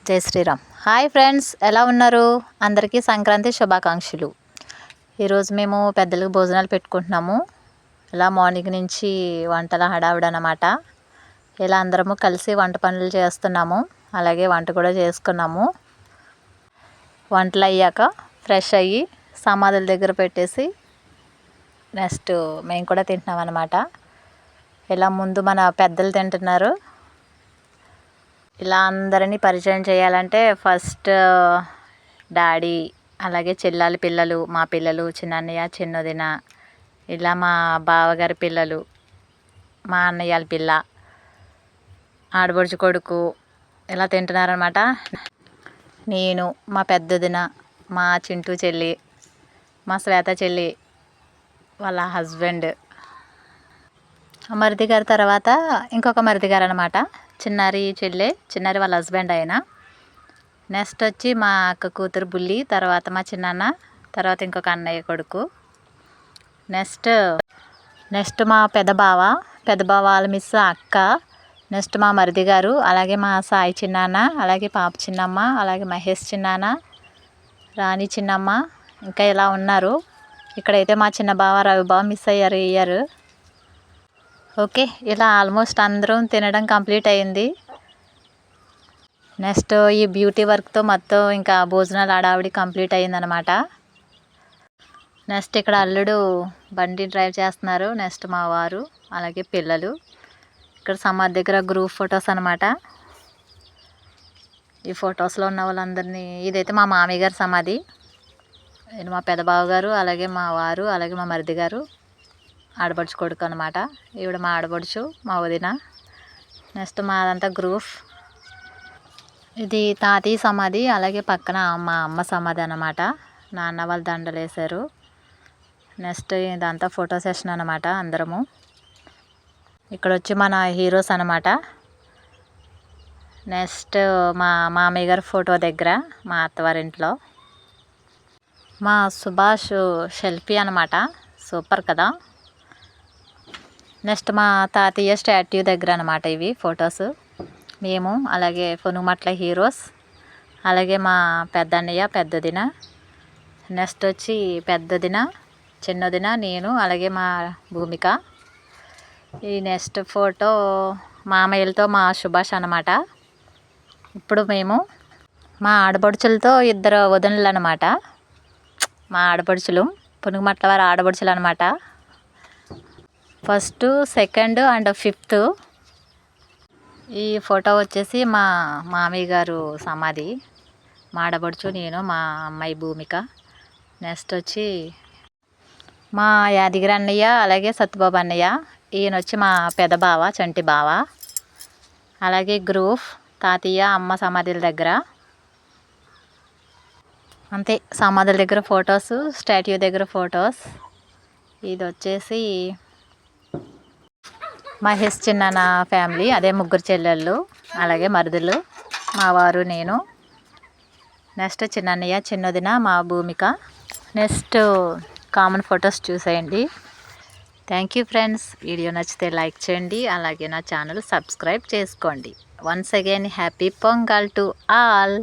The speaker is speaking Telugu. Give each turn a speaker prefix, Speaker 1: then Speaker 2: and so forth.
Speaker 1: జై శ్రీరామ్. హాయ్ ఫ్రెండ్స్, ఎలా ఉన్నారు? అందరికీ సంక్రాంతి శుభాకాంక్షలు. ఈరోజు మేము పెద్దలకు భోజనాలు పెట్టుకుంటున్నాము. ఇలా మార్నింగ్ నుంచి వంటల హడావుడి అన్నమాట. ఇలా అందరము కలిసి వంట పనులు చేస్తున్నాము. అలాగే వంట కూడా చేసుకున్నాము. వంటలు అయ్యాక ఫ్రెష్ అయ్యి సమాధుల దగ్గర పెట్టేసి నెక్స్ట్ మేము కూడా తింటున్నాం అన్నమాట. ఇలా ముందు మన పెద్దలు తింటున్నారు. ఇలా అందరినీ పరిచయం చేయాలంటే ఫస్ట్ డాడీ, అలాగే చెల్లాలి పిల్లలు, మా పిల్లలు, చిన్నన్నయ్య, చిన్నదిన, ఇలా మా బావగారి పిల్లలు, మా అన్నయ్యల పిల్ల, ఆడబడుచు కొడుకు ఇలా తింటున్నారనమాట. నేను, మా పెద్దదిన, మా చింటూ చెల్లి, మా శ్వేత చెల్లి వాళ్ళ హస్బెండ్, మరిది గారి తర్వాత ఇంకొక మరిది గారు అనమాట. చిన్నారి చెల్లె, చిన్నారి వాళ్ళ హస్బెండ్ ఆయన. నెక్స్ట్ వచ్చి మా అక్క కూతురు బుల్లి, తర్వాత మా చిన్నాన్న, తర్వాత ఇంకొక అన్నయ్య కొడుకు. నెక్స్ట్ మా పెద్ద బావ వాళ్ళ మిస్ అక్క, నెక్స్ట్ మా మరిది గారు, అలాగే మా సాయి చిన్నాన్న, అలాగే పాప చిన్నమ్మ, అలాగే మహేష్ చిన్నాన్న, రాణి చిన్నమ్మ, ఇంకా ఇలా ఉన్నారు. ఇక్కడైతే మా చిన్న బావ రవి బావ మిస్ అయ్యారు ఈ ఇయర్. ఓకే, ఇలా ఆల్మోస్ట్ అందరం తినడం కంప్లీట్ అయింది. నెక్స్ట్ ఈ బ్యూటీ వర్క్తో మొత్తం ఇంకా భోజనాలు హడావిడి కంప్లీట్ అయిందనమాట. నెక్స్ట్ ఇక్కడ అల్లుడు బండి డ్రైవ్ చేస్తున్నారు. నెక్స్ట్ మా వారు, అలాగే పిల్లలు. ఇక్కడ సమాధి దగ్గర గ్రూప్ ఫొటోస్ అనమాట. ఈ ఫొటోస్లో ఉన్న వాళ్ళందరినీ, ఇదైతే మా మామయ్య గారి సమాధి, ఇది మా పెద్ద బావ గారు, అలాగే మా వారు, అలాగే మా మరిది గారు, ఆడపడుచు కొడుకు అనమాట. ఈవిడ మా ఆడపడుచు, మా వదిన. నెక్స్ట్ మాదంతా గ్రూప్. ఇది తాతయ్య సమాధి, అలాగే పక్కన మా అమ్మ సమాధి అనమాట. నాన్న వాళ్ళు దండలు వేశారు. నెక్స్ట్ ఇదంతా ఫోటో సెషన్ అనమాట. అందరము ఇక్కడ వచ్చి మన హీరోస్ అనమాట. నెక్స్ట్ మా మామయ్య గారి ఫోటో దగ్గర మా అత్తవారింట్లో మా సుభాష్ సెల్ఫీ అనమాట. సూపర్ కదా. నెక్స్ట్ మా తాతయ్య స్టాట్యూ దగ్గర అనమాట ఇవి ఫొటోస్. మేము, అలాగే పొనుమట్ల హీరోస్, అలాగే మా పెద్దన్నయ్య, పెద్దదిన, నెక్స్ట్ వచ్చి పెద్దదిన, చిన్నదిన, నేను, అలాగే మా భూమిక. ఈ నెక్స్ట్ ఫోటో మామయ్యలతో మా సుభాష్ అనమాట. ఇప్పుడు మేము మా ఆడపడుచులతో ఇద్దరు వదినలు అనమాట. మా ఆడపడుచులు పొనుమట్ల వారి ఆడపడుచులు అనమాట. First, second and fifth. ఈ ఫోటో వచ్చేసి మా మామయ్య గారు సమాధి, మా ఆడపడుచు, నేను, మా అమ్మాయి భూమిక. నెక్స్ట్ వచ్చి మా యాదగిరి అన్నయ్య, అలాగే సత్యబాబు అన్నయ్య. ఈయన వచ్చి మా పెద్ద బావ, చంటి బావ. అలాగే గ్రూప్ తాతయ్య అమ్మ సమాధుల దగ్గర. అంతే, సమాధుల దగ్గర ఫొటోస్, స్టాట్యూ దగ్గర ఫొటోస్. ఇది వచ్చేసి మహేష్ చిన్నాన్న ఫ్యామిలీ, అదే ముగ్గురు చెల్లెళ్ళు, అలాగే మరుదులు, మా వారు, నేను. నెక్స్ట్ చిన్నన్నయ్య, చిన్నదిన, మా భూమిక. నెక్స్ట్ కామన్ ఫొటోస్ చూసేయండి. Thank you friends. వీడియో నచ్చితే లైక్ చేయండి, అలాగే నా ఛానల్ సబ్స్క్రైబ్ చేసుకోండి. Once again happy pongal to all.